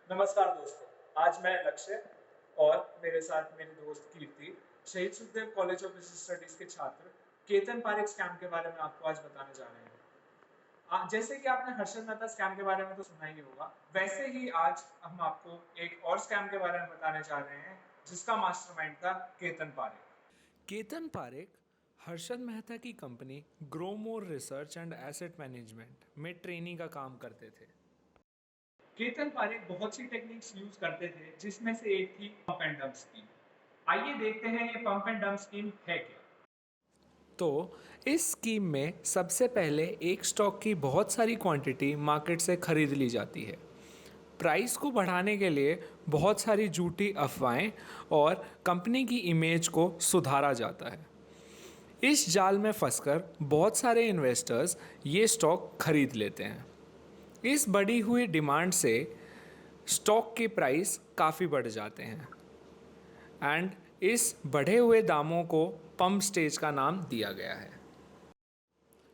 नमस्कार दोस्तों, आज मैं लक्ष्य और मेरे साथ मेरी दोस्त कीर्ति शहीद Sukhdev college of business studies के छात्र केतन पारेख स्कैम के बारे में आपको आज बताने जा रहे हैं। जैसे कि आपने हर्षद मेहता स्कैम के बारे में तो सुना ही होगा, वैसे ही आज हम आपको एक और स्कैम के बारे में बताने जा रहे हैं जिसका मास्टरमाइंड था केतन पारेख। केतन पारेख हर्षद मेहता की company Growmore research and asset management में ट्रेनी का काम करते थे। केतन पारेख बहुत सी टेक्निक्स यूज करते थे जिसमें से एक थी पंप एंड डंप स्कीम। आइए देखते हैं ये पंप एंड डंप स्कीम है क्या। तो इस स्कीम में सबसे पहले एक स्टॉक की बहुत सारी क्वांटिटी मार्केट से खरीद ली जाती है। प्राइस को बढ़ाने के लिए बहुत सारी झूठी अफवाहें और कंपनी की इमेज को सुधारा जाता है। इस जाल में फंसकर बहुत सारे इन्वेस्टर्स ये स्टॉक खरीद लेते हैं। इस बढ़ी हुई डिमांड से स्टॉक के प्राइस काफ़ी बढ़ जाते हैं एंड इस बढ़े हुए दामों को पंप स्टेज का नाम दिया गया है।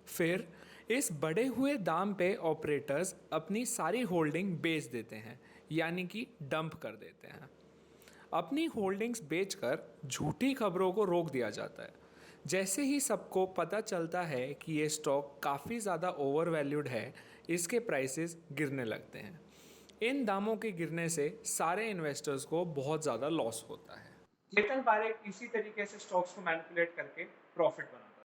फिर इस बढ़े हुए दाम पे ऑपरेटर्स अपनी सारी होल्डिंग बेच देते हैं, यानी कि डंप कर देते हैं। अपनी होल्डिंग्स बेचकर झूठी खबरों को रोक दिया जाता है। जैसे ही सबको पता चलता है कि ये स्टॉक काफ़ी ज़्यादा ओवर वैल्यूड है, इसके प्राइसेस गिरने लगते हैं। इन दामों के गिरने से सारे इन्वेस्टर्स को बहुत ज़्यादा लॉस होता है। केतन पारेख इसी तरीके से स्टॉक्स को मैनिपुलेट करके प्रॉफिट बनाता है।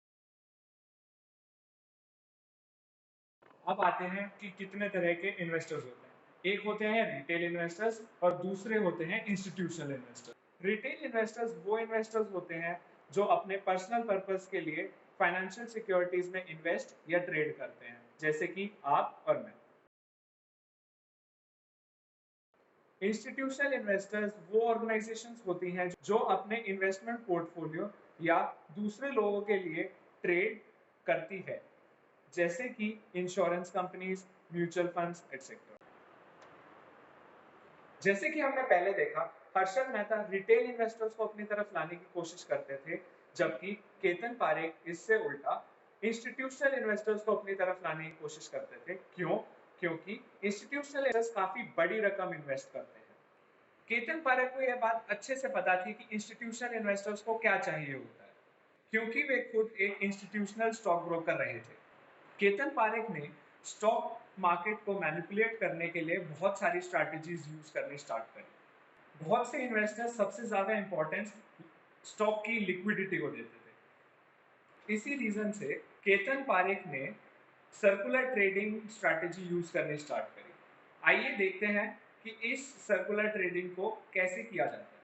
अब आते हैं कि कितने तरह के इन्वेस्टर्स होते हैं। एक होते हैं रिटेल इन्वेस्टर्स और दूसरे होते हैं इंस्टीट्यूशनल इन्वेस्टर्स। रिटेल इन्वेस्टर्स वो इन्वेस्टर्स होते हैं जो अपने पर्सनल पर्पस के लिए फाइनेंशियल सिक्योरिटीज में इन्वेस्ट या ट्रेड करते हैं, जैसे कि आप और मैं। इंस्टीट्यूशनल इन्वेस्टर्स वो ऑर्गेनाइजेशंस होती हैं जो अपने इन्वेस्टमेंट पोर्टफोलियो या दूसरे लोगों के लिए ट्रेड करती है, जैसे कि insurance companies, mutual funds etcetera. जैसे कि हमने पहले देखा, हर्षद मेहता रिटेल इन्वेस्टर्स को अपनी तरफ लाने की कोशिश करते थे, जबकि केतन पारेख इससे उल्टा इंस्टीट्यूशनल इन्वेस्टर्स को अपनी तरफ लाने की कोशिश करते थे। क्यों? क्योंकि इंस्टीट्यूशनल इन्वेस्टर्स काफी बड़ी रकम इन्वेस्ट करते हैं। केतन पारेख को यह बात अच्छे से पता थी कि इंस्टीट्यूशनल इन्वेस्टर्स को क्या चाहिए होता है, क्योंकि वे खुद एक इंस्टीट्यूशनल स्टॉक ब्रोकर रहे थे। केतन पारेख ने स्टॉक मार्केट को मैनिपुलेट करने के लिए बहुत सारी स्ट्रैटेजीज यूज करनी स्टार्ट करी। बहुत से इन्वेस्टर्स सबसे ज्यादा इंपॉर्टेंस स्टॉक की लिक्विडिटी को देते थे। इसी रीजन से केतन पारेख ने सर्कुलर ट्रेडिंग स्ट्रैटेजी यूज करनी स्टार्ट करी। आइए देखते हैं कि इस सर्कुलर ट्रेडिंग को कैसे किया जाता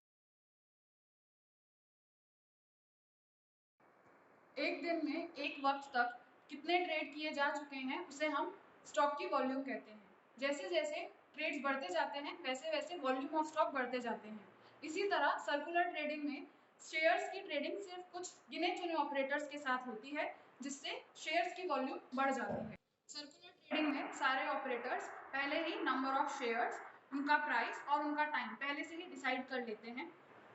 है। एक दिन में एक वक्त तक कितने ट्रेड किए जा चुके हैं उसे हम स्टॉक की वॉल्यूम कहते हैं। जैसे जैसे ट्रेड्स बढ़ते जाते हैं वैसे वैसे वॉल्यूम ऑफ स्टॉक बढ़ते जाते हैं। इसी तरह सर्कुलर ट्रेडिंग में शेयर्स की ट्रेडिंग सिर्फ कुछ गिने चुने ऑपरेटर्स के साथ होती है, जिससे शेयर्स की वॉल्यूम बढ़ जाती है। सर्कुलर ट्रेडिंग में सारे ऑपरेटर्स पहले ही नंबर ऑफ शेयर्स, उनका प्राइस और उनका टाइम पहले से ही डिसाइड कर लेते हैं।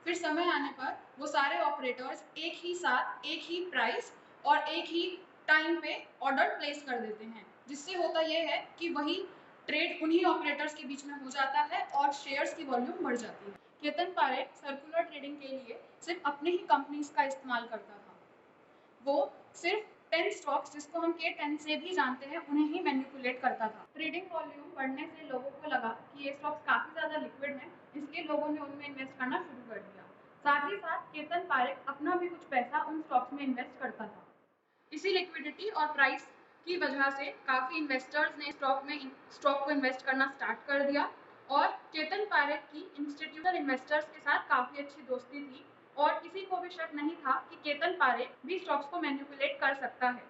फिर समय आने पर वो सारे ऑपरेटर्स एक ही साथ एक ही प्राइस और एक ही टाइम पे ऑर्डर प्लेस कर देते हैं, जिससे होता यह है कि वही ट्रेड उन्हीं ऑपरेटर्स के बीच में हो जाता है और शेयर्स की वॉल्यूम बढ़ जाती है। केतन पारेख सर्कुलर ट्रेडिंग के लिए सिर्फ अपने ही कंपनीज का इस्तेमाल करता था। वो सिर्फ 10 स्टॉक्स, जिसको हम K10 से भी जानते हैं, उन्हें ही मैनिपुलेट करता था। ट्रेडिंग वॉल्यूम बढ़ने से लोगों को लगा कि ये स्टॉक्स काफी ज्यादा लिक्विड हैं, इसलिए लोगों ने उनमें इन्वेस्ट करना शुरू कर दिया। साथ ही साथ केतन पारेख अपना भी कुछ पैसा उन स्टॉक्स में इन्वेस्ट करता था। इसी लिक्विडिटी और प्राइस की वजह से काफी इन्वेस्टर्स ने स्टॉक को इन्वेस्ट करना स्टार्ट कर दिया और केतन पारेख की इंस्टीट्यूशनल इन्वेस्टर्स के साथ काफी अच्छी दोस्ती थी और किसी को भी शक नहीं था कि केतन पारेख भी स्टॉक्स को मैनिपुलेट कर सकता है।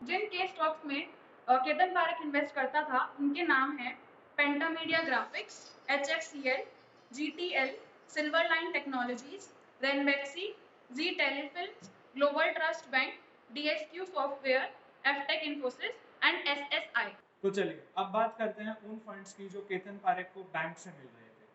जिन के स्टॉक्स में केतन पारेख इन्वेस्ट करता था उनके नाम हैं Pentamedia Graphics, HFCL, GTL, Silver Line Technologies, Ranbaxy, Zee Telefilms, Global Trust Bank, DSQ software, Aftek Infosys and SSI। तो चलिए अब बात करते हैं उन फंड्स की जो केतन पारेख को बैंक से मिल रहे थे।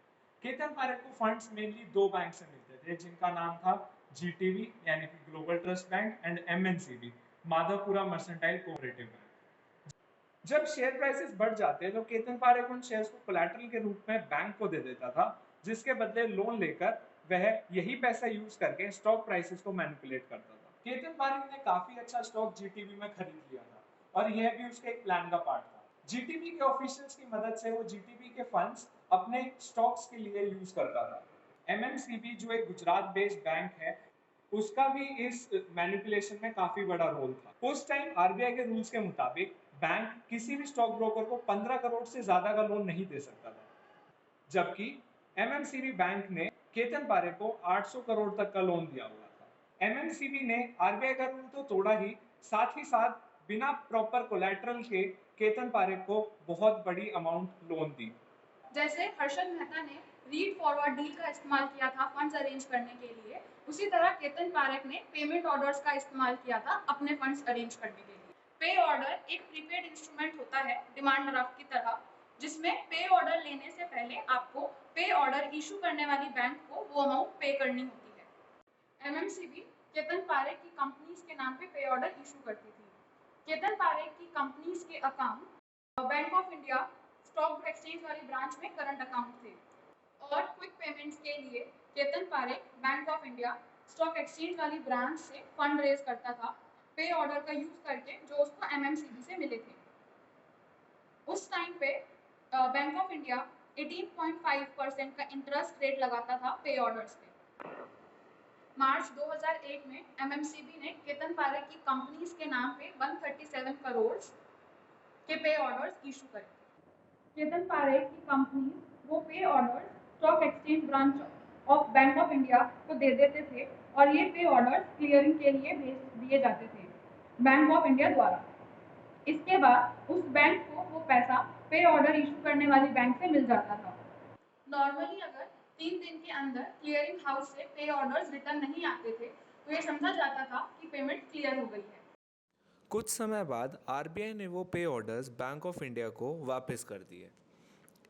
केतन पारेख को फंड्स मेनली दो बैंक से मिलते थे, जिनका नाम था GTB यानी कि global Trust bank and MNCB, Madhavpura mercantile cooperative bank. जब शेयर प्राइसेस बढ़ जाते तो केतन पारेख उन शेयर्स को कोलैटरल के रूप में बैंक को दे देता था, जिसके बदले लोन लेकर वह यही पैसा यूज करके स्टॉक प्राइसेस को मैनिपुलेट करता था। केतन पारेख ने काफी अच्छा स्टॉक जीटीबी में खरीद लिया था और यह भी उसके एक प्लान का पार्ट था। जीटीबी के ऑफिशियल्स की मदद से वो जीटीबी के फंड्स अपने स्टॉक्स के लिए यूज करता था। एमएमसीबी जो एक गुजरात बेस्ड बैंक है, उसका भी इस मैनिपुलेशन में काफी बड़ा रोल था। उस टाइम आरबीआई के रूल्स के मुताबिक बैंक किसी भी स्टॉक ब्रोकर को 15 करोड़ से ज्यादा का लोन नहीं दे सकता था, जबकि एमएमसीबी बैंक ने केतन पारेख को 800 करोड़ तक का लोन दिया हुआ था। एमएमसीबी ने आरबीआई का रूल तो तोड़ा ही साथ बिना प्रॉपर कोलैटरल के केतन पारेख को बहुत बड़ी अमाउंट लोन दी। जैसे हर्षद मेहता ने रीड फॉरवर्ड डील का इस्तेमाल किया था फंड्स अरेंज करने के लिए, उसी तरह केतन पारेख ने पेमेंट ऑर्डर्स का इस्तेमाल किया था अपने फंड्स अरेंज करने के लिए। पे ऑर्डर एक प्रीपेड इंस्ट्रूमेंट होता है डिमांड ड्राफ्ट की तरह, जिसमें पे ऑर्डर लेने से पहले आपको पे ऑर्डर इशू करने वाली बैंक को वो अमाउंट पे करनी होती है। एमएमसीबी केतन पारेख की कंपनीज के नाम पे पे ऑर्डर इशू करती थी। केतन पारेख की कंपनीज के account bank of India stock exchange वाली ब्रांच में करंट अकाउंट थे, और क्विक पेमेंट्स के लिए Ketan Parekh bank of India stock exchange वाली ब्रांच से फंड रेज करता था पे ऑर्डर का यूज करके जो उसको एमएमसीबी से मिले थे। उस टाइम पे बैंक ऑफ इंडिया 18.5% का इंटरेस्ट रेट लगाता था पे ऑर्डर्स पे। मार्च 2001 में एमएमसीबी ने केतन पारेख की कंपनीज के नाम पे 137 करोड़ के पे ऑर्डर्स इशू करे। केतन पारेख की कंपनी वो पे orders stock exchange branch of bank of India को दे देते थे और ये पे ऑर्डर्स क्लियरिंग के लिए भेज दिए जाते थे बैंक ऑफ इंडिया द्वारा। इसके बाद उस बैंक को वो पैसा पे ऑर्डर इशू करने वाली बैंक से मिल जाता था। नॉर्मली अगर 3 दिन के अंदर क्लियरिंग हाउस से पे ऑर्डर्स रिटर्न नहीं आते थे तो ये समझा जाता था कि पेमेंट क्लियर हो गई है। कुछ समय बाद आरबीआई ने वो पे ऑर्डर्स बैंक ऑफ इंडिया को वापस कर दिए।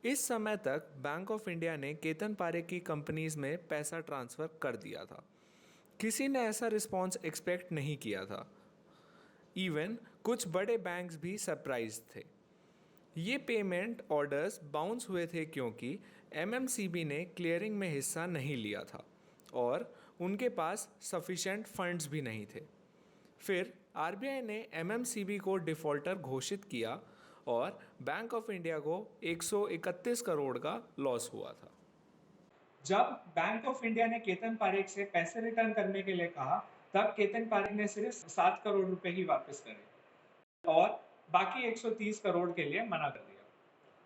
इस समय तक बैंक ऑफ इंडिया ने केतन पारेख की कंपनीज में पैसा ट्रांसफ़र कर दिया था। किसी ने ऐसा रिस्पॉन्स एक्सपेक्ट नहीं किया था। इवन कुछ बड़े बैंक्स भी सरप्राइज थे। ये पेमेंट ऑर्डर्स बाउंस हुए थे क्योंकि एमएमसीबी ने क्लियरिंग में हिस्सा नहीं लिया था और उनके पास सफिशेंट फंड्स भी नहीं थे। फिर आरबीआई ने एमएमसीबी को डिफ़ॉल्टर घोषित किया और बैंक ऑफ इंडिया को 131 करोड़ का लॉस हुआ था। जब बैंक ऑफ इंडिया ने केतन पारेख से पैसे रिटर्न करने के लिए कहा, तब केतन पारेख ने सिर्फ 7 करोड़ रुपए ही वापस करे और बाकी 130 करोड़ के लिए मना कर दिया।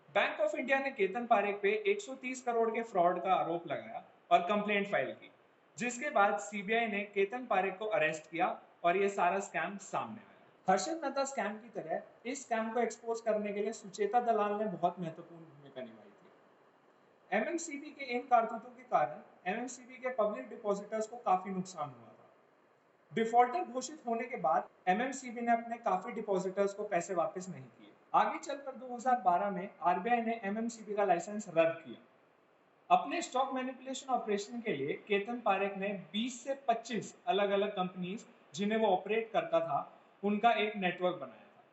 बैंक ऑफ इंडिया ने केतन पारेख पे 130 करोड़ के फ्रॉड का आरोप लगाया और कंप्लेंट फाइल की, जिसके बाद सीबीआई ने केतन पारेख को अरेस्ट किया और ये सारा स्कैम सामने आया। हर्षद मेहता स्कैम की तरह इस स्कैम को एक्सपोज करने के लिए सुचेता दलाल ने बहुत महत्वपूर्ण भूमिका निभाई थी। एमएमसीबी के इन कारतूतों के कारण एमएमसीबी के पब्लिक डिपॉजिटर्स को काफी नुकसान हुआ था। डिफॉल्टर घोषित होने के बाद एमएमसीबी ने अपने काफी डिपॉजिटर्स को पैसे वापस नहीं किए। आगे चलकर 2012 में आरबीआई ने एमएमसीबी का लाइसेंस रद्द किया। अपने स्टॉक मैनिपुलेशन ऑपरेशन के लिए केतन पारेख ने 20 से 25 अलग अलग कंपनीज जिन्हें वो ऑपरेट करता था, उनका एक नेटवर्क बनाया था।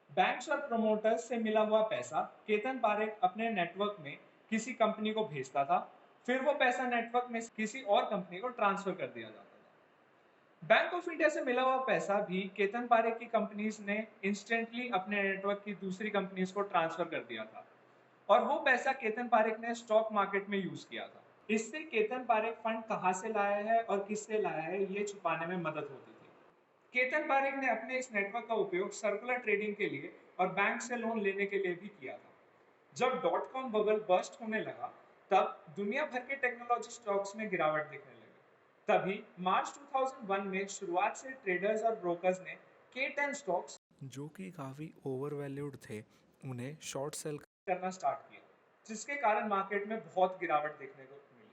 बैंक्स और प्रमोटर्स से मिला हुआ पैसा केतन पारेख अपने नेटवर्क में किसी कंपनी को भेजता था, फिर वो पैसा नेटवर्क में किसी और कंपनी को ट्रांसफर कर दिया जाता था। बैंक ऑफ इंडिया से मिला हुआ पैसा भी केतन पारेख की कंपनीज ने इंस्टेंटली अपने नेटवर्क की दूसरी कंपनीज को ट्रांसफर कर दिया था और वो पैसा केतन पारेख ने स्टॉक मार्केट में यूज किया था। इससे केतन पारेख फंड कहां से लाया है और किससे लाया है, ये छुपाने में मदद होती थी। केतन पारेख ने अपने इस नेटवर्क का उपयोग सर्कुलर ट्रेडिंग के लिए और बैंक से लोन लेने के लिए भी किया था। जब .com बबल बस्ट होने लगा, तब दुनिया भर के टेक्नोलॉजी स्टॉक्स में गिरावट दिखने लगी। तभी मार्च 2001 में शुरुआत से ट्रेडर्स और ब्रोकर्स ने K10 स्टॉक्स जो कि काफ़ी ओवरवैल्यूड थे, उन्हें शॉर्ट सेल करना स्टार्ट किया, जिसके कारण मार्केट में बहुत गिरावट देखने को मिली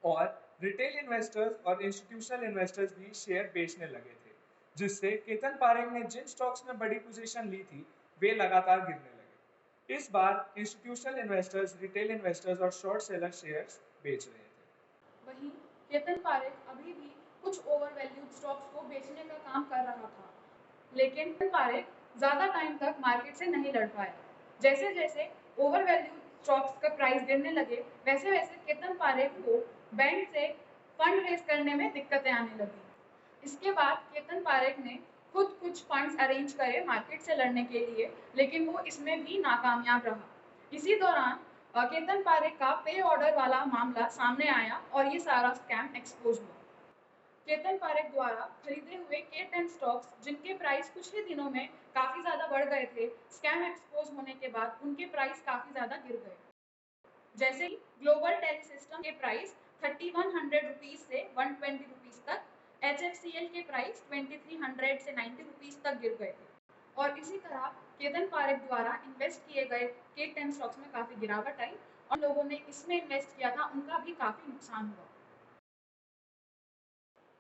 और रिटेल इन्वेस्टर्स और इंस्टीट्यूशनल इन्वेस्टर्स भी शेयर बेचने लगे थे, जिससे केतन पारेख ने जिन स्टॉक्स में बड़ी पोजीशन ली थी वे लगातार गिरने लगे। इस बार इंस्टीट्यूशनल इन्वेस्टर्स, रिटेल इन्वेस्टर्स और शॉर्ट सेलर शेयर्स बेच रहे थे। वहीं केतन पारेख अभी भी कुछ ओवरवैल्यूड स्टॉक्स को बेचने का काम कर रहा था, लेकिन पारेख ज़्यादा टाइम तक मार्केट से नहीं लड़ पाया। जैसे जैसे ओवर वैल्यू स्टॉक्स का प्राइस गिरने लगे, वैसे वैसे केतन पारेख को बैंक से फंड रेज करने में दिक्कतें आने लगी। इसके बाद केतन पारेख ने खुद कुछ फंड्स अरेंज करे मार्केट से लड़ने के लिए, लेकिन वो इसमें भी नाकामयाब रहा। इसी दौरान केतन पारेख का पे ऑर्डर वाला मामला सामने आया और ये सारा स्कैम एक्सपोज हुआ। केतन पारेख द्वारा खरीदे हुए K10 स्टॉक्स, जिनके प्राइस कुछ ही दिनों में काफी ज्यादा बढ़ गए थे, स्कैम एक्सपोज होने के बाद उनके प्राइस काफी ज्यादा गिर गए। जैसे ही ग्लोबल टेली सिस्टम के प्राइस 3100 रुपीज से 120 रुपीज तक, HFCL के प्राइस 2300 से 90 रुपीज तक गिर गए थे। और इसी तरह केतन पारेख द्वारा इन्वेस्ट किए गए K10 स्टॉक्स में काफी गिरावट आई और लोगों ने इसमें इन्वेस्ट किया था उनका भी काफी नुकसान हुआ।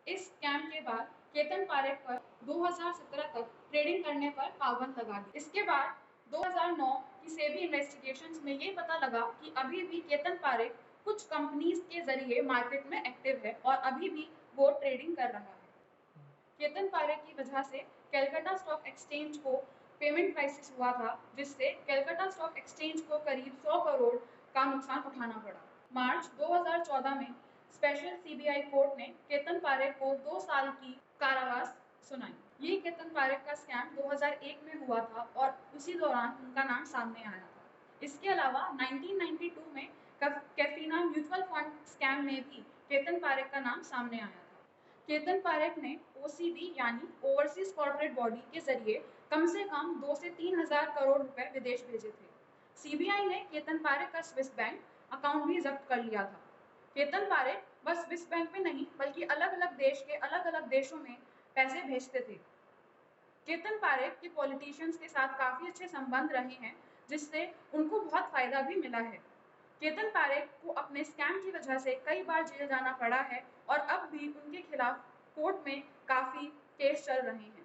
इस स्कैम के बाद केतन पारेख पर 2017 तक ट्रेडिंग करने पर पाबंद लगा दी। इसके बाद 2009 की सेबी इन्वेस्टिगेशंस में ये पता लगा कि अभी भी केतन पारेख कुछ कंपनीज के जरिए मार्केट में एक्टिव है और अभी भी वो ट्रेडिंग कर रहा है। केतन पारेख की वजह से कैलकाटा स्टॉक एक्सचेंज को पेमेंट क्राइसिस हुआ था, जिससे कैलकाटा स्टॉक एक्सचेंज को करीब 100 करोड़ का नुकसान उठाना पड़ा। मार्च 2014 में स्पेशल सीबीआई कोर्ट ने केतन पारेख को 2 साल की कारावास सुनाई। ये केतन पारेख का स्कैम 2001 में हुआ था और उसी दौरान उनका नाम सामने आया था। इसके अलावा 1992 में कैफीना म्यूचुअल फंड स्कैम में भी केतन पारेख का नाम सामने आया था। केतन पारेख ने ओसीबी यानी ओवरसीज कॉर्पोरेट बॉडी के जरिए कम से कम 2 से 3 हजार करोड़ रुपए विदेश भेजे थे। सीबीआई ने केतन पारेख का स्विस बैंक अकाउंट भी जब्त कर लिया था। केतन पारेख बस स्विस बैंक में नहीं बल्कि अलग अलग देश के अलग अलग देशों में पैसे भेजते थे। केतन पारेख के पॉलिटिशियंस के साथ काफी अच्छे संबंध रहे हैं, जिससे उनको बहुत फायदा भी मिला है। केतन पारेख को अपने स्कैम की वजह से कई बार जेल जाना पड़ा है और अब भी उनके खिलाफ कोर्ट में काफी केस चल रहे हैं।